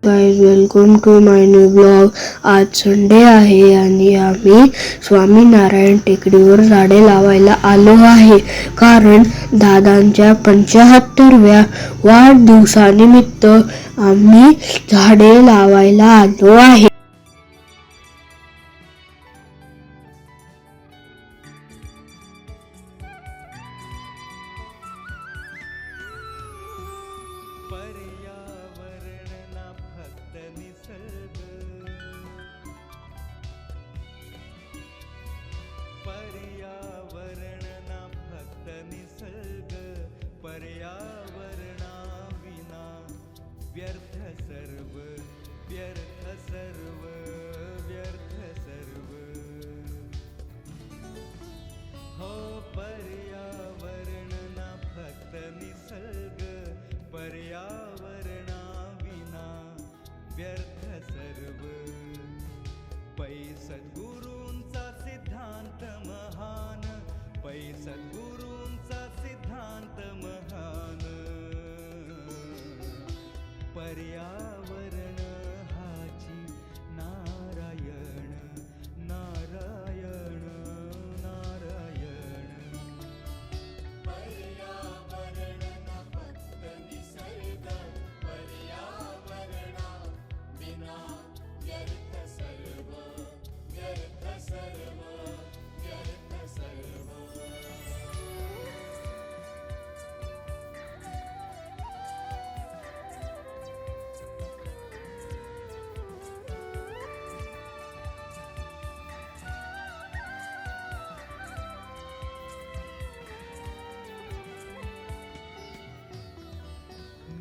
Guys, welcome to my new blog. आज Sunday आहे आणि आम्ही स्वामीनारायण टेकडीवर झाडे लावायला आलो आहे, कारण दादांच्या 75व्या वाढदिवसानिमित्त आम्ही झाडे लावायला आलो आहे। पर्यावरण ना फक्त निसर्ग, पर्यावरणा विना व्यर्थ सर्व, व्यर्थ सर्व, व्यर्थ सर्व। हो पर्यावरण ना फक्त निसर्ग, पर्यावरणा विना व्यर्थ सर्व। पै सद्गुरूंचा सिद्धांत महान, पै सद्गुरूंचा सिद्धांत महान। पर्यावरण हाची नारायण, नारायण, नारायण। पर्यावरण ना फक्त निसर्ग, पर्यावरणा विना व्यर्थ सर्व, व्यर्थ सर्व, व्यर्थ सर्व।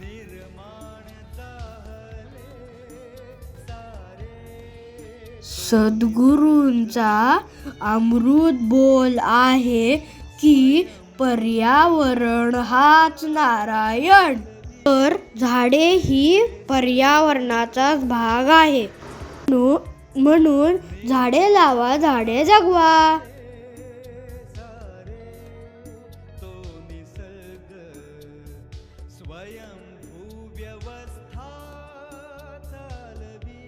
निर्माण झाले सारे, सद्गुरूंचा अमृत बोल आहे की पर्यावरण हाच नारायण। तर झाडे ही पर्यावरणाचाच भाग आहे, म्हणून झाडे लावा, झाडे जगवा। तो निसर्ग स्वयंभू व्यवस्था चालवी।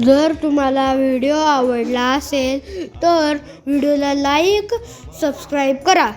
जर तुम्हाला व्हिडिओ आवडला असेल तर व्हिडिओला लाईक, सबस्क्राईब करा।